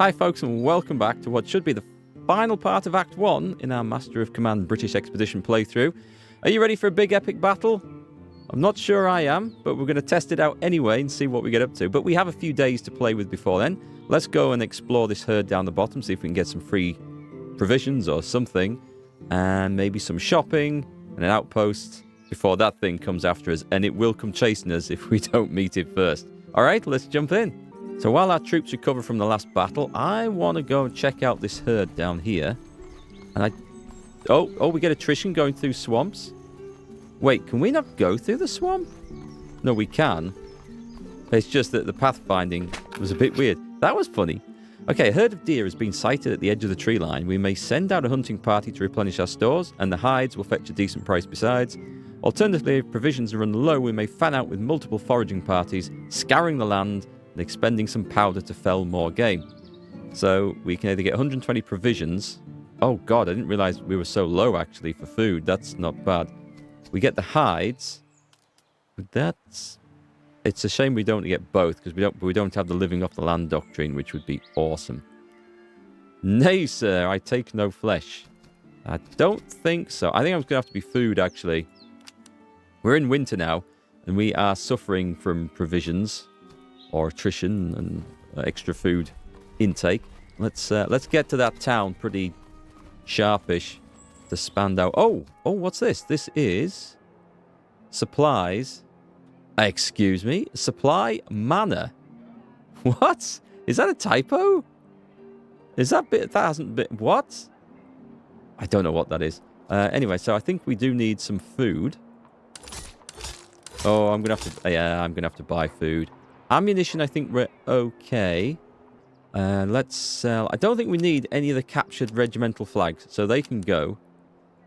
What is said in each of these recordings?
Hi folks, and welcome back to what should be the final part of Act 1 in our Master of Command British Expedition playthrough. Are you ready for a big epic battle? I'm not sure I am, but we're going to test it out anyway and see what we get up to. But we have a few days to play with before then. Let's go and explore this herd down the bottom, see if we can get some free provisions or something, and maybe some shopping and an outpost before that thing comes after us, and it will come chasing us if we don't meet it first. Alright, let's jump in. So while our troops recover from the last battle, I want to go and check out this herd down here. And we get attrition going through swamps. Wait, can we not go through the swamp? No, we can. It's just that the pathfinding was a bit weird. That was funny. Okay, a herd of deer has been sighted at the edge of the tree line. We may send out a hunting party to replenish our stores, and the hides will fetch a decent price besides. Alternatively, if provisions run low, we may fan out with multiple foraging parties, scouring the land and expending some powder to fell more game. So we can either get 120 provisions. Oh god, I didn't realize we were so low actually for food. That's not bad. We get the hides. But it's a shame we don't get both, because we don't have the living off the land doctrine, which would be awesome. Nay, sir, I take no flesh. I don't think so. I think I'm going to have to be food, actually. We're in winter now, and we are suffering from provisions, or attrition, and extra food intake. Let's get to that town pretty sharpish to Spandau. Oh, what's this? This is supplies. Excuse me, supply manor. What? Is that a typo? Is that bit that hasn't been what? I don't know what that is. Anyway, so I think we do need some food. Oh, I'm gonna have to buy food. Ammunition, I think we're okay. Let's sell. I don't think we need any of the captured regimental flags, so they can go.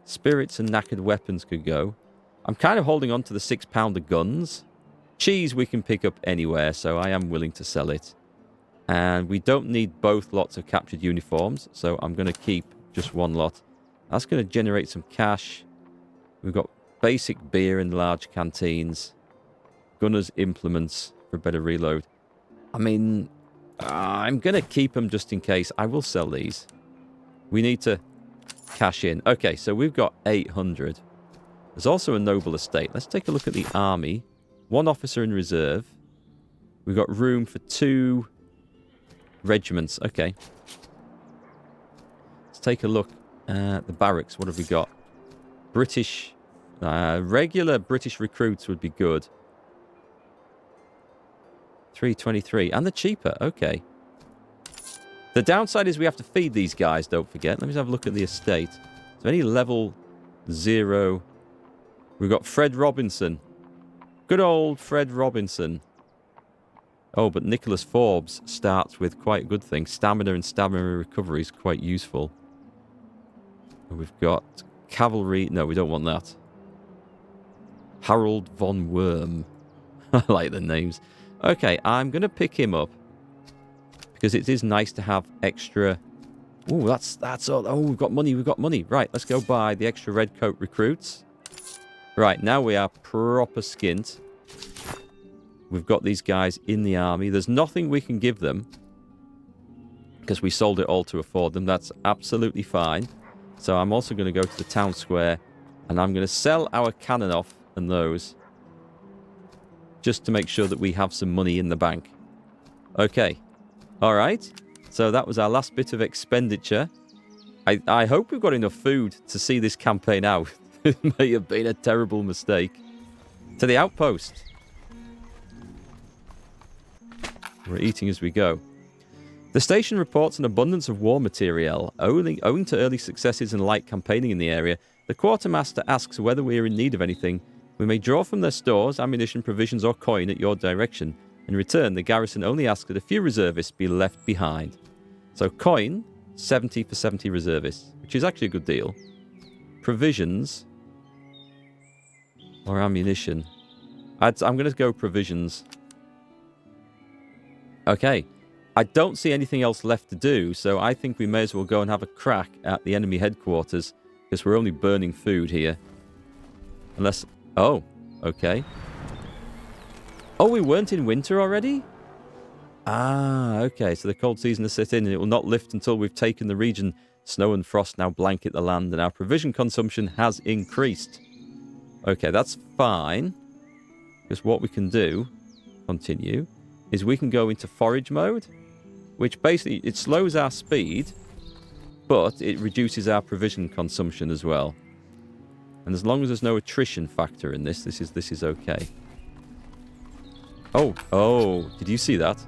Spirits and knackered weapons could go. I'm kind of holding on to the 6-pounder guns. Cheese we can pick up anywhere, so I am willing to sell it. And we don't need both lots of captured uniforms, so I'm going to keep just one lot. That's going to generate some cash. We've got basic beer in large canteens. Gunner's implements for a better reload. I mean, I'm going to keep them just in case. I will sell these. We need to cash in. Okay, so we've got 800. There's also a noble estate. Let's take a look at the army. 1 officer in reserve. We've got room for 2 regiments. Okay. Let's take a look at the barracks. What have we got? British... regular British recruits would be good. 323. And they're cheaper. Okay. The downside is we have to feed these guys, don't forget. Let me just have a look at the estate. So any level 0... We've got Fred Robinson. Good old Fred Robinson. Oh, but Nicholas Forbes starts with quite a good thing. Stamina and stamina recovery is quite useful. And we've got cavalry. No, we don't want that. Harold von Worm. I like the names. Okay, I'm going to pick him up. Because it is nice to have extra... Oh, that's all. Oh, we've got money, Right, let's go buy the extra red coat recruits. Right, now we are proper skint. We've got these guys in the army. There's nothing we can give them, because we sold it all to afford them. That's absolutely fine. So I'm also going to go to the town square, and I'm going to sell our cannon off and those, just to make sure that we have some money in the bank. Okay. All right. So that was our last bit of expenditure. I hope we've got enough food to see this campaign out. It may have been a terrible mistake. To the outpost. We're eating as we go. The station reports an abundance of war materiel. Owing to early successes and light campaigning in the area, the quartermaster asks whether we are in need of anything. We may draw from their stores, ammunition, provisions, or coin at your direction. In return, the garrison only asks that a few reservists be left behind. So coin, 70 for 70 reservists, which is actually a good deal. Provisions... or ammunition. I'm going to go provisions. Okay. I don't see anything else left to do, so I think we may as well go and have a crack at the enemy headquarters, because we're only burning food here. Unless... Oh, okay. Oh, we weren't in winter already? Ah, okay. So the cold season has set in and it will not lift until we've taken the region. Snow and frost now blanket the land and our provision consumption has increased. Okay, that's fine. Because what we can do, continue, is we can go into forage mode, which basically, it slows our speed, but it reduces our provision consumption as well. And as long as there's no attrition factor in this, this is okay. Oh, did you see that?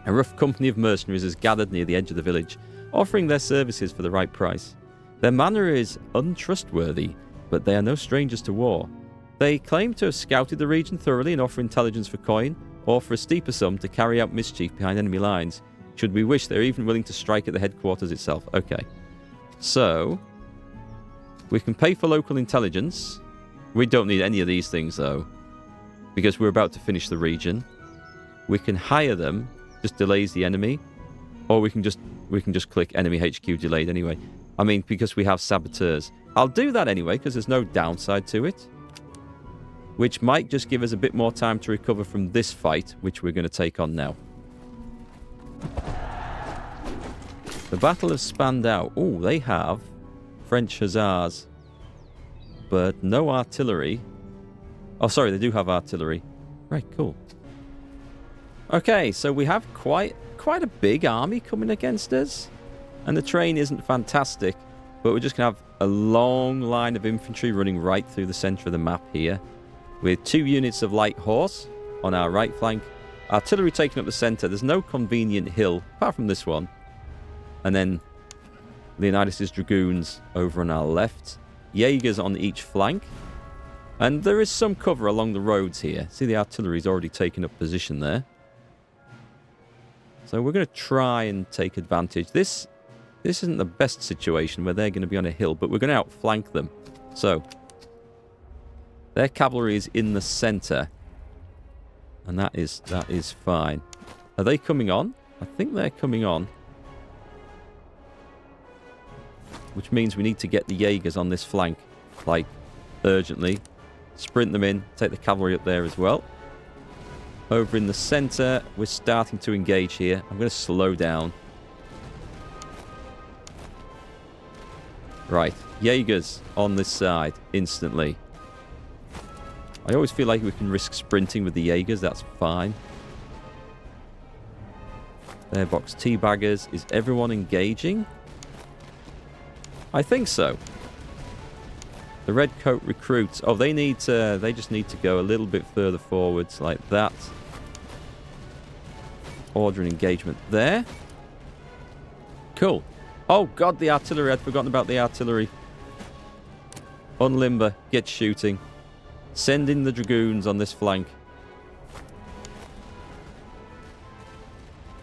A rough company of mercenaries has gathered near the edge of the village, offering their services for the right price. Their manner is untrustworthy, but they are no strangers to war. They claim to have scouted the region thoroughly and offer intelligence for coin, or for a steeper sum to carry out mischief behind enemy lines. Should we wish, they're even willing to strike at the headquarters itself. Okay. So, we can pay for local intelligence. We don't need any of these things, though, because we're about to finish the region. We can hire them, just delays the enemy, or we can just click enemy HQ delayed anyway. I mean, because we have saboteurs. I'll do that anyway, because there's no downside to it, which might just give us a bit more time to recover from this fight, which we're going to take on now. The battle has spanned out. Oh, they have French hussars, but no artillery. Oh, sorry, they do have artillery. Right, cool. Okay, so we have quite a big army coming against us. And the terrain isn't fantastic, but we're just going to have a long line of infantry running right through the centre of the map here, with 2 units of light horse on our right flank, artillery taking up the centre. There's no convenient hill, apart from this one. And then Leonidas' dragoons over on our left. Jaegers on each flank. And there is some cover along the roads here. See, the artillery's already taken up position there. So we're going to try and take advantage. This isn't the best situation where they're going to be on a hill, but we're going to outflank them. So, their cavalry is in the centre. And that is fine. Are they coming on? I think they're coming on. Which means we need to get the Jaegers on this flank, like, urgently. Sprint them in, take the cavalry up there as well. Over in the centre, we're starting to engage here. I'm going to slow down. Right, Jaegers on this side, instantly. I always feel like we can risk sprinting with the Jaegers, that's fine. Airbox teabaggers, is everyone engaging? I think so. The redcoat recruits, oh, they just need to go a little bit further forwards, like that. Order an engagement there. Cool. Oh, God, the artillery. I'd forgotten about the artillery. Unlimber. Get shooting. Send in the dragoons on this flank.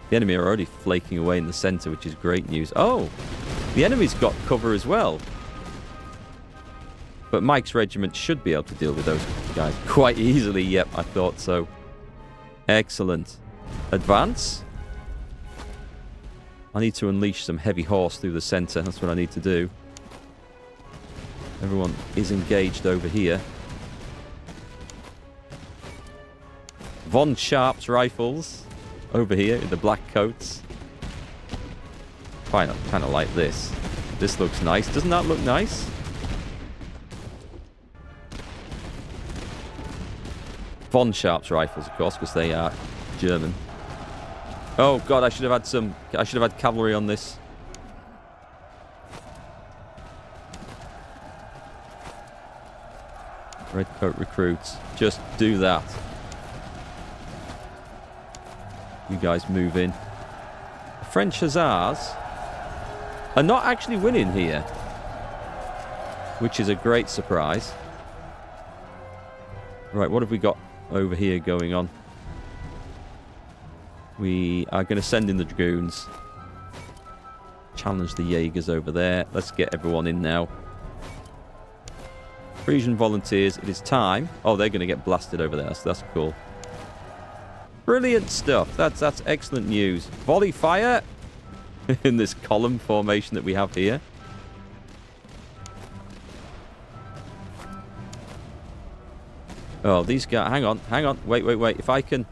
The enemy are already flaking away in the centre, which is great news. Oh, the enemy's got cover as well. But Mike's regiment should be able to deal with those guys quite easily. Yep, I thought so. Excellent. Advance. I need to unleash some heavy horse through the centre. That's what I need to do. Everyone is engaged over here. Von Sharp's rifles over here in the black coats. Kind of like this. This looks nice. Doesn't that look nice? Von Sharp's rifles, of course, because they are German. Oh God, I should have had cavalry on this. Redcoat recruits, just do that. You guys move in. The French hussars are not actually winning here, which is a great surprise. Right, what have we got over here going on? We are going to send in the dragoons. Challenge the Jaegers over there. Let's get everyone in now. Frisian volunteers, it is time. Oh, they're going to get blasted over there, so that's cool. Brilliant stuff. That's excellent news. Volley fire in this column formation that we have here. Oh, these guys... Hang on. Wait. If I can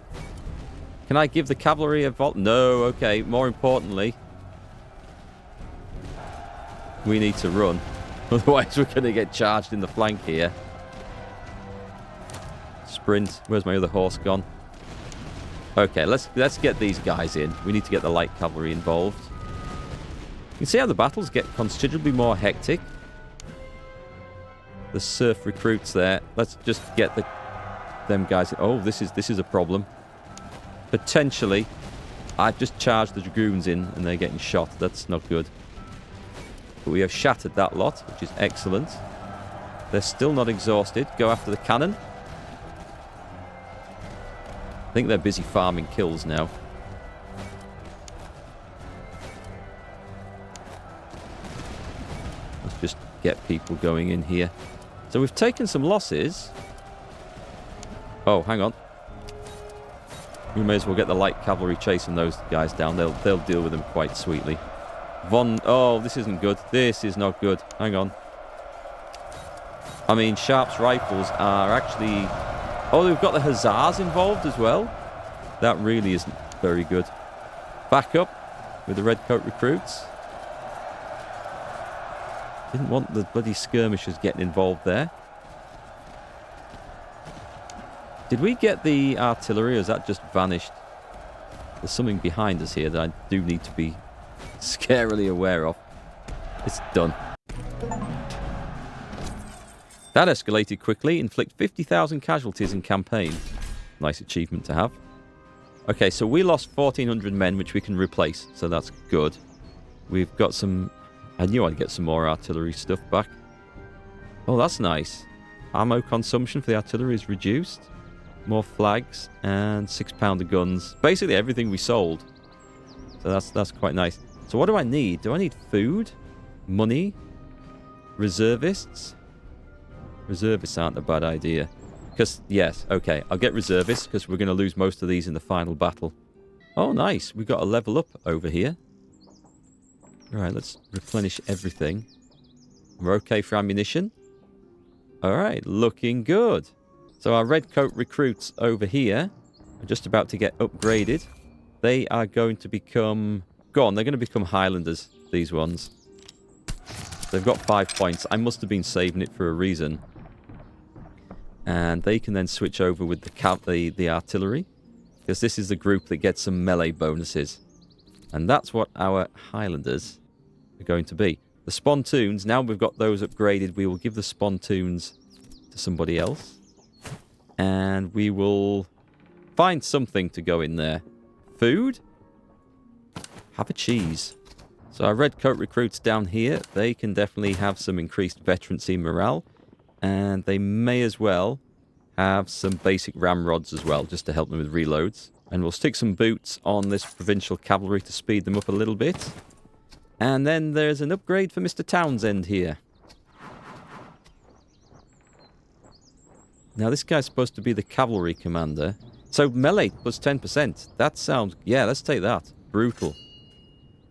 Can I give the cavalry a vault? No, okay. More importantly, we need to run. Otherwise, we're going to get charged in the flank here. Sprint. Where's my other horse gone? Okay, let's get these guys in. We need to get the light cavalry involved. You can see how the battles get considerably more hectic. The serf recruits there. Let's just get them guys in. Oh, this is a problem. Potentially, I've just charged the dragoons in and they're getting shot. That's not good. But we have shattered that lot, which is excellent. They're still not exhausted. Go after the cannon. I think they're busy farming kills now. Let's just get people going in here. So we've taken some losses. Oh, hang on. We may as well get the light cavalry chasing those guys down. They'll deal with them quite sweetly. Oh, this isn't good. This is not good. Hang on. I mean, Sharp's rifles are actually... Oh, we've got the hussars involved as well. That really isn't very good. Back up with the redcoat recruits. Didn't want the bloody skirmishers getting involved there. Did we get the artillery, or has that just vanished? There's something behind us here that I do need to be scarily aware of. It's done. That escalated quickly. Inflict 50,000 casualties in campaign. Nice achievement to have. Okay, so we lost 1,400 men, which we can replace. So that's good. We've got some... I knew I'd get some more artillery stuff back. Oh, that's nice. Ammo consumption for the artillery is reduced. More flags and 6-pounder guns. Basically everything we sold. So that's quite nice. So what do I need? Do I need food? Money? Reservists? Reservists aren't a bad idea. Because, yes, okay, I'll get reservists because we're going to lose most of these in the final battle. Oh, nice. We've got a level up over here. Alright, let's replenish everything. We're okay for ammunition. Alright, looking good. So our redcoat recruits over here are just about to get upgraded. They are going to become... Go on, they're going to become Highlanders, these ones. They've got 5 points. I must have been saving it for a reason. And they can then switch over with the artillery. Because this is the group that gets some melee bonuses. And that's what our Highlanders are going to be. The spontoons, now we've got those upgraded, we will give the spontoons to somebody else. And we will find something to go in there. Food? Have a cheese. So our redcoat recruits down here, they can definitely have some increased veterancy morale. And they may as well have some basic ramrods as well, just to help them with reloads. And we'll stick some boots on this provincial cavalry to speed them up a little bit. And then there's an upgrade for Mr. Townsend here. Now this guy's supposed to be the cavalry commander. So melee plus 10%. That sounds... Yeah, let's take that. Brutal.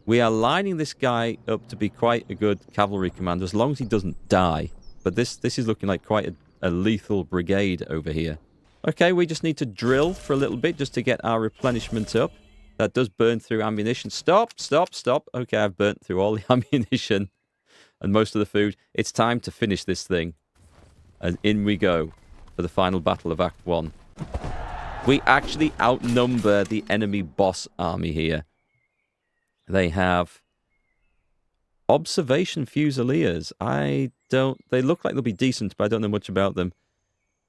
We are lining this guy up to be quite a good cavalry commander, as long as he doesn't die. But this is looking like quite a lethal brigade over here. Okay, we just need to drill for a little bit just to get our replenishment up. That does burn through ammunition. Stop, stop, stop. Okay, I've burnt through all the ammunition and most of the food. It's time to finish this thing. And in we go for the final battle of Act 1. We actually outnumber the enemy boss army here. They have observation fusiliers. They look like they'll be decent, but I don't know much about them.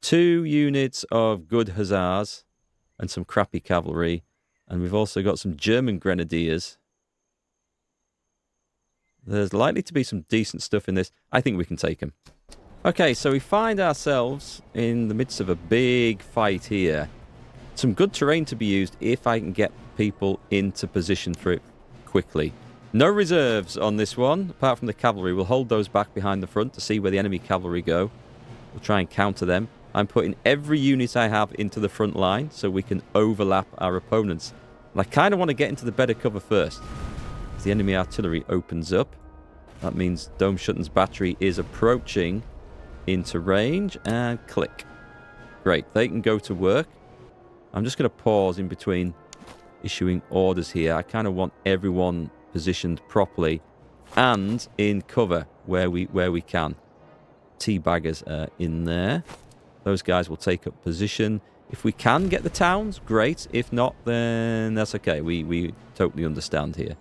2 units of good hussars and some crappy cavalry. And we've also got some German grenadiers. There's likely to be some decent stuff in this. I think we can take them. Okay, so we find ourselves in the midst of a big fight here. Some good terrain to be used if I can get people into position for it quickly. No reserves on this one, apart from the cavalry. We'll hold those back behind the front to see where the enemy cavalry go. We'll try and counter them. I'm putting every unit I have into the front line so we can overlap our opponents. And I kind of want to get into the better cover first. As the enemy artillery opens up, that means Dome Shutton's battery is approaching into range, and click. Great, they can go to work. I'm just going to pause in between issuing orders here. I kind of want everyone positioned properly and in cover where we can. Teabaggers are in there. Those guys will take up position. If we can get the towns, great. If not, then that's okay. We totally understand here.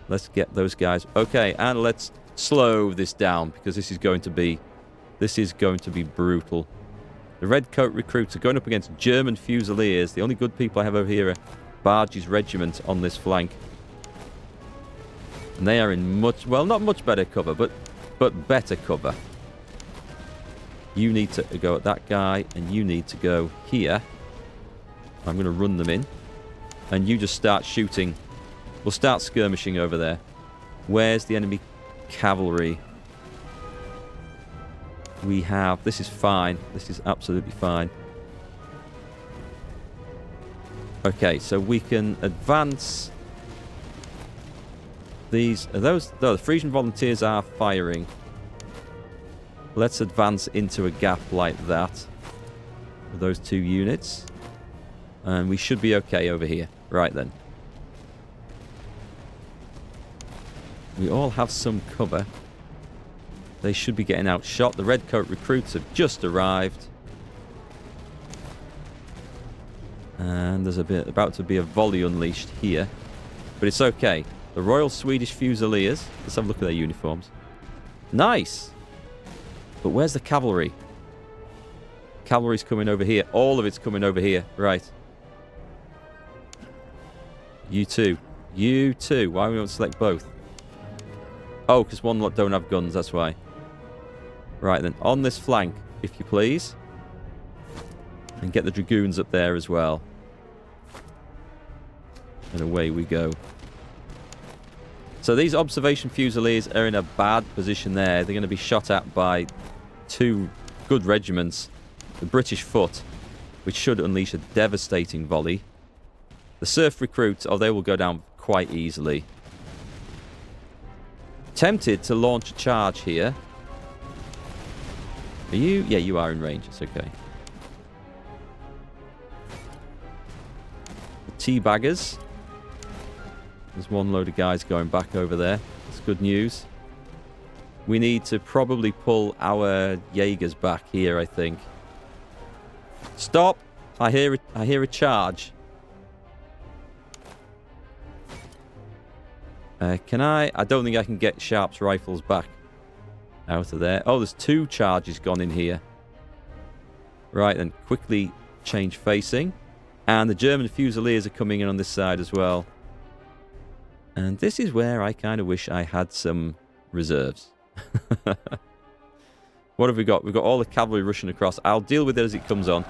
Let's get those guys. Okay, and let's slow this down because this is going to be brutal. The Redcoat recruits are going up against German Fusiliers. The only good people I have over here are Barge's regiment on this flank. And they are in much, well, not much better cover, but better cover. You need to go at that guy, and you need to go here. I'm going to run them in. And you just start shooting. We'll start skirmishing over there. Where's the enemy cavalry? We have... This is fine. This is absolutely fine. Okay, so we can advance... These... the Frisian volunteers are firing. Let's advance into a gap like that. With those two units. And we should be okay over here. Right then. We all have some cover. They should be getting outshot. The Redcoat recruits have just arrived. And there's about to be a volley unleashed here. But it's okay. The Royal Swedish Fusiliers. Let's have a look at their uniforms. Nice! But where's the cavalry? Cavalry's coming over here. All of it's coming over here. Right. You two. You two. Why we don't select both? Oh, because one lot don't have guns. That's why. Right then. On this flank, if you please. And get the dragoons up there as well. And away we go. So these observation fusiliers are in a bad position there. They're going to be shot at by two good regiments. The British foot, which should unleash a devastating volley. The surf recruits, oh, they will go down quite easily. Tempted to launch a charge here. Are you? Yeah, you are in range. It's okay. The teabaggers. There's one load of guys going back over there. That's good news. We need to probably pull our Jaegers back here, I think. Stop! I hear a charge. Can I? I don't think I can get Sharp's rifles back out of there. Oh, there's two charges gone in here. Right, then quickly change facing. And the German Fusiliers are coming in on this side as well. And this is where I kind of wish I had some reserves. What have we got? We've got all the cavalry rushing across. I'll deal with it as it comes on.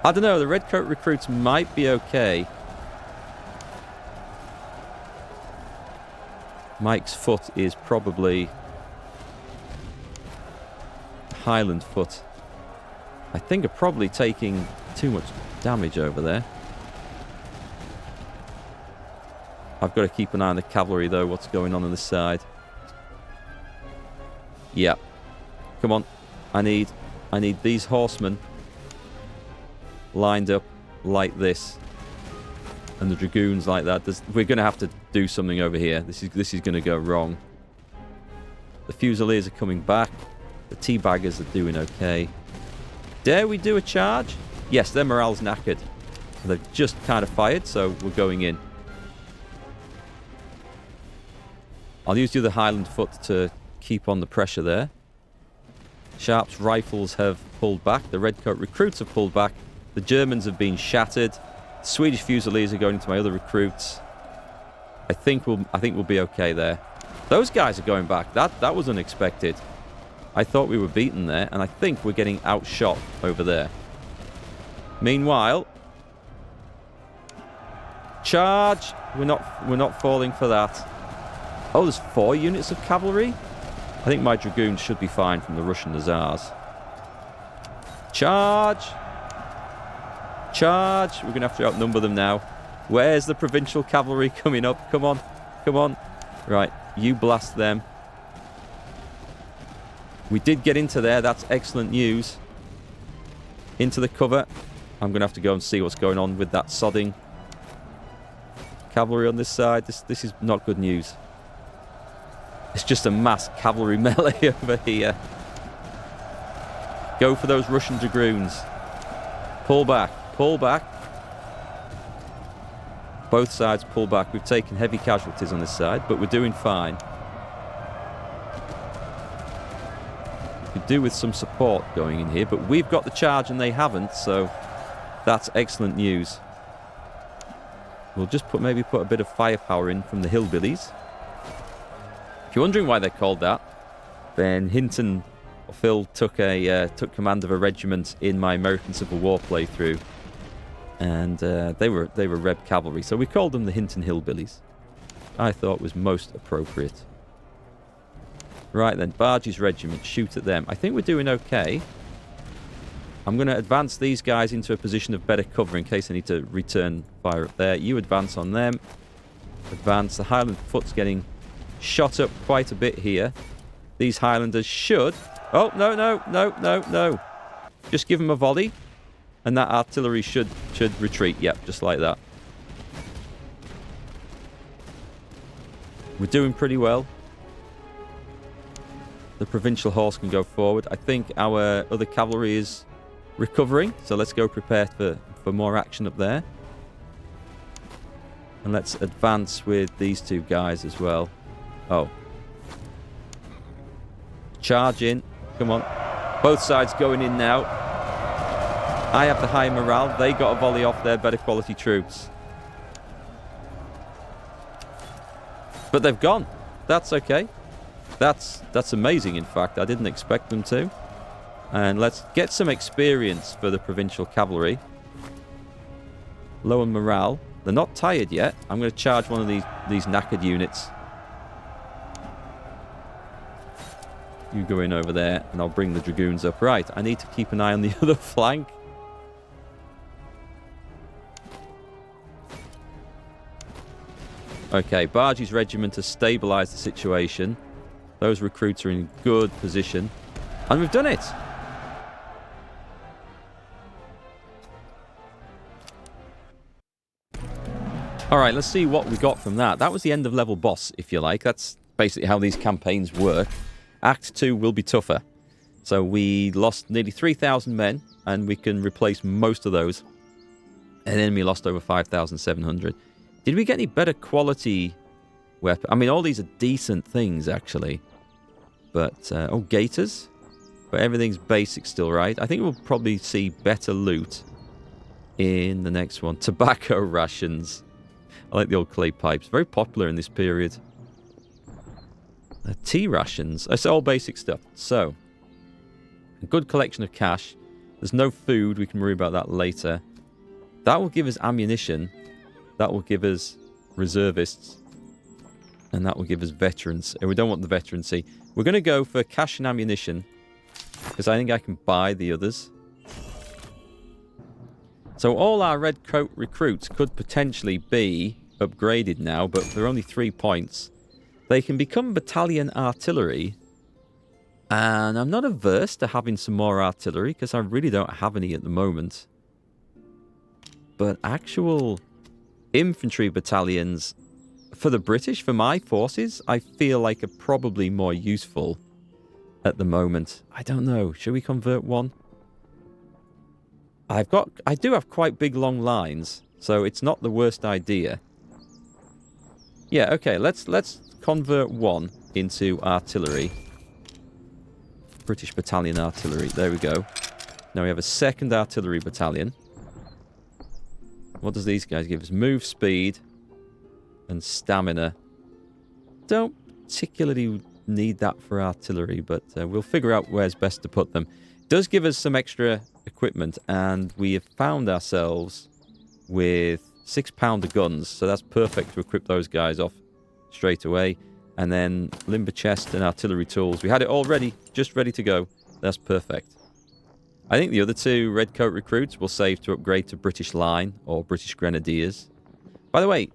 I don't know. The Redcoat recruits might be okay. Mike's foot is probably Highland foot. I think are probably taking too much damage over there. I've got to keep an eye on the cavalry, though, what's going on this side. Yeah. Come on. I need these horsemen lined up like this. And the dragoons like that. We're going to have to do something over here. This is going to go wrong. The Fusiliers are coming back. The teabaggers are doing okay. Dare we do a charge? Yes, their morale's knackered. They've just kind of fired, so we're going in. I'll use the other Highland foot to keep on the pressure there. Sharp's rifles have pulled back. The Redcoat recruits have pulled back. The Germans have been shattered. Swedish Fusiliers are going into my other recruits. I think we'll be okay there. Those guys are going back. That was unexpected. I thought we were beaten there, and I think we're getting outshot over there. Meanwhile, charge! We're not falling for that. Oh, there's 4 units of cavalry? I think my dragoons should be fine from the Russian Hussars. Charge! Charge! We're going to have to outnumber them now. Where's the provincial cavalry coming up? Come on. Come on. Right, you blast them. We did get into there. That's excellent news. Into the cover. I'm going to have to go and see what's going on with that sodding cavalry on this side. This is not good news. It's just a mass cavalry melee over here. Go for those Russian dragoons. Pull back. Pull back. Both sides pull back. We've taken heavy casualties on this side, but we're doing fine. We could do with some support going in here, but we've got the charge and they haven't, so that's excellent news. We'll just maybe put a bit of firepower in from the hillbillies. If you're wondering why they're called that, then Hinton or Phil took command of a regiment in my American Civil War playthrough, and they were Reb cavalry, so we called them the Hinton Hillbillies. I thought was most appropriate. Right then, Bargey's regiment, shoot at them. I think we're doing okay. I'm going to advance these guys into a position of better cover in case I need to return fire up there. You advance on them. Advance. The Highland foot's getting shot up quite a bit here. These Highlanders should... Oh, no. Just give them a volley. And that artillery should retreat. Yep, just like that. We're doing pretty well. The provincial horse can go forward. I think our other cavalry is recovering. So let's go prepare for more action up there. And let's advance with these two guys as well. Oh. Charge in. Come on. Both sides going in now. I have the high morale. They got a volley off their better quality troops. But they've gone. That's okay. That's amazing, in fact. I didn't expect them to. And let's get some experience for the provincial cavalry. Low on morale. They're not tired yet. I'm going to charge one of these knackered units. You go in over there, and I'll bring the dragoons up. Right, I need to keep an eye on the other flank. Okay, Bargey's regiment has stabilised the situation. Those recruits are in good position. And we've done it! Alright, let's see what we got from that. That was the end of level boss, if you like. That's basically how these campaigns work. Act 2 will be tougher. So we lost nearly 3,000 men, and we can replace most of those. An enemy lost over 5,700. Did we get any better quality weapon? I mean, all these are decent things, actually. But, oh, gaiters. But everything's basic still, right? I think we'll probably see better loot in the next one. Tobacco rations. I like the old clay pipes. Very popular in this period. Tea rations. It's all basic stuff. So, a good collection of cash. There's no food. We can worry about that later. That will give us ammunition. That will give us reservists. And that will give us veterans. And we don't want the veterancy. We're going to go for cash and ammunition. Because I think I can buy the others. So all our red coat recruits could potentially be upgraded now. But they're only 3 points. They can become battalion artillery. And I'm not averse to having some more artillery. Because I really don't have any at the moment. But actual infantry battalions... For the British, for my forces, I feel like are probably more useful at the moment. I don't know. Should we convert one? I do have quite big long lines, so it's not the worst idea. Yeah, okay, let's convert one into artillery. British battalion artillery. There we go. Now we have a second artillery battalion. What does these guys give us? Move speed and stamina. Don't particularly need that for artillery, but we'll figure out where's best to put them. It does give us some extra equipment, and we have found ourselves with 6-pounder guns, so that's perfect to equip those guys off straight away. And then limber chest and artillery tools. We had it all ready, just ready to go. That's perfect. I think the other two redcoat recruits will save to upgrade to British Line or British Grenadiers. By the way,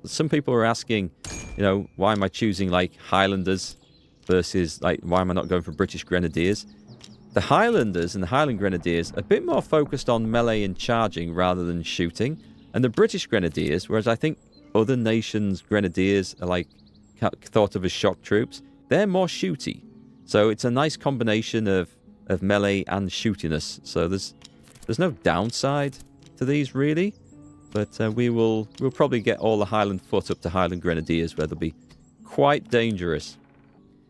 some people are asking, you know, why am I choosing like Highlanders versus like why am I not going for British Grenadiers? The Highlanders and the Highland Grenadiers are a bit more focused on melee and charging rather than shooting. And the British Grenadiers, whereas I think other nations' Grenadiers are like thought of as shock troops, they're more shooty. So it's a nice combination of melee and shootiness. So there's no downside to these really. But we'll probably get all the Highland Foot up to Highland Grenadiers where they'll be quite dangerous.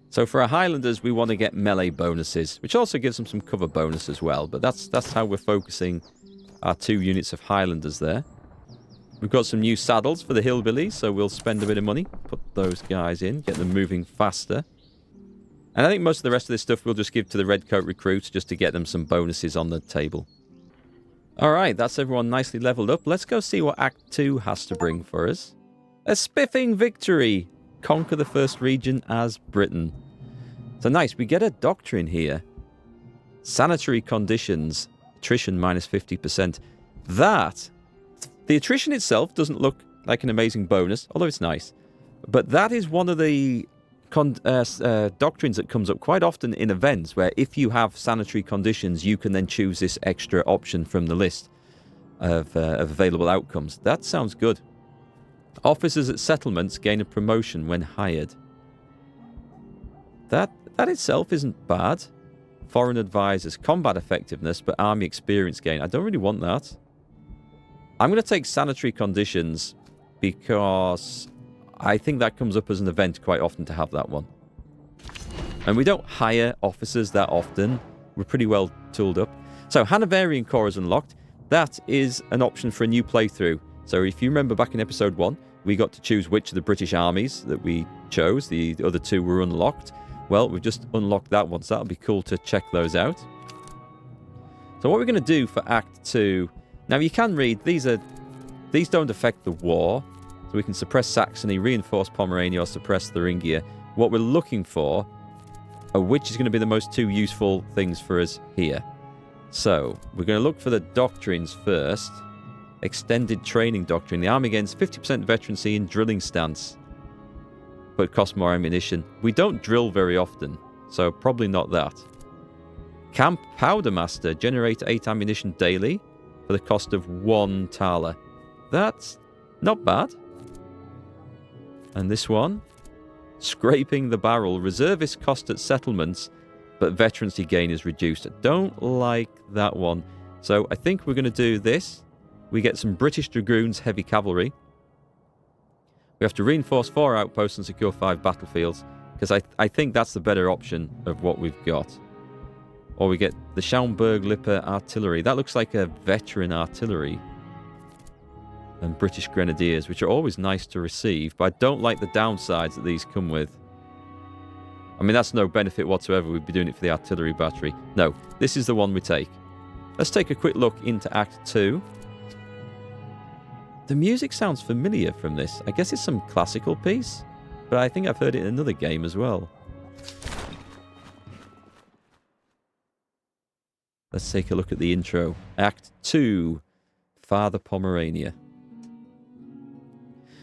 So for our Highlanders, we want to get melee bonuses, which also gives them some cover bonus as well. But that's how we're focusing our 2 units of Highlanders there. We've got some new saddles for the hillbillies, so we'll spend a bit of money, put those guys in, get them moving faster. And I think most of the rest of this stuff we'll just give to the Redcoat recruits just to get them some bonuses on the table. Alright, that's everyone nicely leveled up. Let's go see what Act 2 has to bring for us. A spiffing victory! Conquer the first region as Britain. So nice, we get a doctrine here. Sanitary conditions. Attrition minus 50%. The attrition itself doesn't look like an amazing bonus, although it's nice. But that is one of the doctrines that comes up quite often in events, where if you have sanitary conditions, you can then choose this extra option from the list of available outcomes. That sounds good. Officers at settlements gain a promotion when hired. That itself isn't bad. Foreign advisors, combat effectiveness, but army experience gain. I don't really want that. I'm going to take sanitary conditions because I think that comes up as an event quite often to have that one. And we don't hire officers that often. We're pretty well tooled up. So Hanoverian Corps is unlocked. That is an option for a new playthrough. So if you remember back in episode 1, we got to choose which of the British armies that we chose. The other 2 were unlocked. Well, we've just unlocked that one, so that'll be cool to check those out. So what we're going to do for Act 2... Now, you can read, these don't affect the war. So we can suppress Saxony, reinforce Pomerania, or suppress Thuringia. What we're looking for are which is going to be the most 2 useful things for us here. So, we're going to look for the doctrines first. Extended training doctrine. The army gains 50% veterancy in drilling stance, but costs more ammunition. We don't drill very often, so probably not that. Camp Powder Master. Generate 8 ammunition daily for the cost of 1 thaler. That's not bad. And this one, Scraping the Barrel. Reservist cost at settlements, but veterancy gain is reduced. I don't like that one. So I think we're going to do this. We get some British Dragoons Heavy Cavalry. We have to reinforce 4 outposts and secure 5 battlefields, because I think that's the better option of what we've got. Or we get the Schaumburg-Lippe Artillery. That looks like a veteran artillery. And British Grenadiers, which are always nice to receive, but I don't like the downsides that these come with. I mean, that's no benefit whatsoever. We'd be doing it for the artillery battery. No, this is the one we take. Let's take a quick look into Act 2. The music sounds familiar from this. I guess it's some classical piece, but I think I've heard it in another game as well. Let's take a look at the intro. Act 2, Father Pomerania.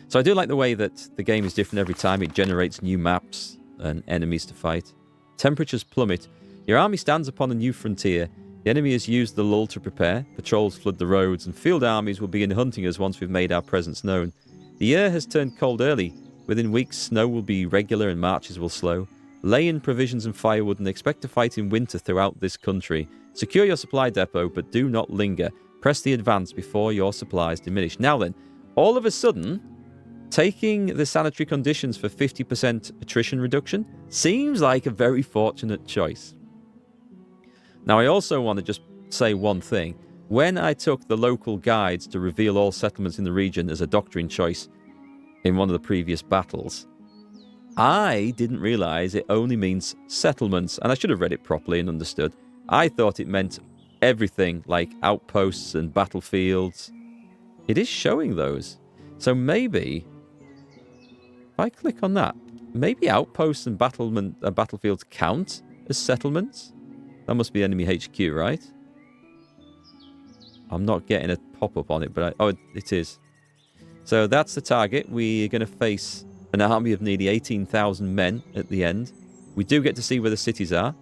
So I do like the way that the game is different every time. It generates new maps and enemies to fight. Temperatures plummet. Your army stands upon a new frontier. The enemy has used the lull to prepare. Patrols flood the roads, and field armies will begin hunting us once we've made our presence known. The year has turned cold early. Within weeks, snow will be regular and marches will slow. Lay in provisions and firewood and expect to fight in winter throughout this country. Secure your supply depot, but do not linger. Press the advance before your supplies diminish. Now then, all of a sudden, taking the sanitary conditions for 50% attrition reduction seems like a very fortunate choice. Now, I also want to just say one thing. When I took the local guides to reveal all settlements in the region as a doctrine choice in one of the previous battles, I didn't realize it only means settlements, and I should have read it properly and understood. I thought it meant everything, like outposts and battlefields. It is showing those. So maybe, if I click on that, maybe outposts and battlefields count as settlements? That must be enemy HQ, right? I'm not getting a pop-up on it, but oh, it is. So that's the target. We're going to face an army of nearly 18,000 men at the end. We do get to see where the cities are.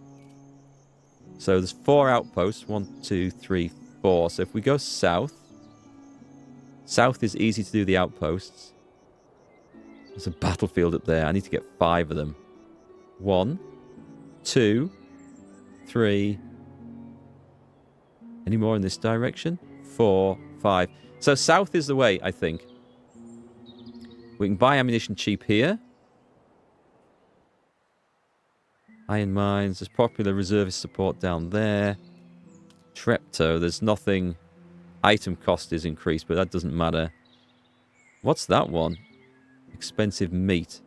So there's 4 outposts. 1, 2, 3, 4. So if we go south... South is easy to do the outposts. There's a battlefield up there. I need to get 5 of them. 1, 2, 3... Any more in this direction? 4, 5. So south is the way, I think. We can buy ammunition cheap here. Iron mines. There's popular reservist support down there. Trepto. There's nothing. Item cost is increased, but that doesn't matter. What's that one? Expensive meat.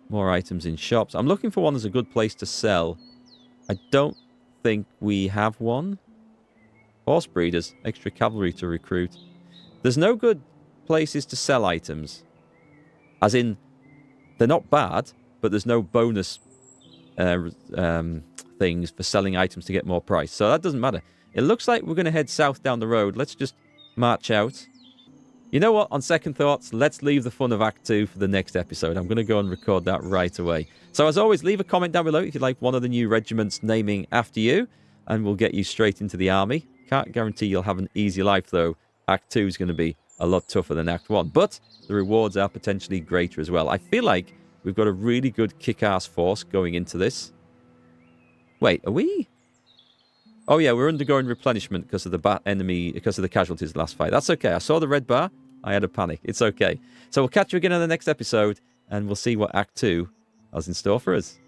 More items in shops. I'm looking for one that's a good place to sell. I don't think we have one. Horse breeders. Extra cavalry to recruit. There's no good places to sell items. As in, they're not bad, but there's no bonus things for selling items to get more price. So that doesn't matter. It looks like we're going to head south down the road. Let's just march out. You know what? On second thoughts, let's leave the fun of Act 2 for the next episode. I'm going to go and record that right away. So as always, leave a comment down below if you'd like one of the new regiments naming after you, and we'll get you straight into the army. Can't guarantee you'll have an easy life, though. Act 2 is going to be a lot tougher than Act 1, but the rewards are potentially greater as well. I feel like we've got a really good kick-ass force going into this. Wait, are we? Oh yeah, we're undergoing replenishment because of the casualties last fight. That's okay. I saw the red bar. I had a panic. It's okay. So we'll catch you again in the next episode, and we'll see what Act 2 has in store for us.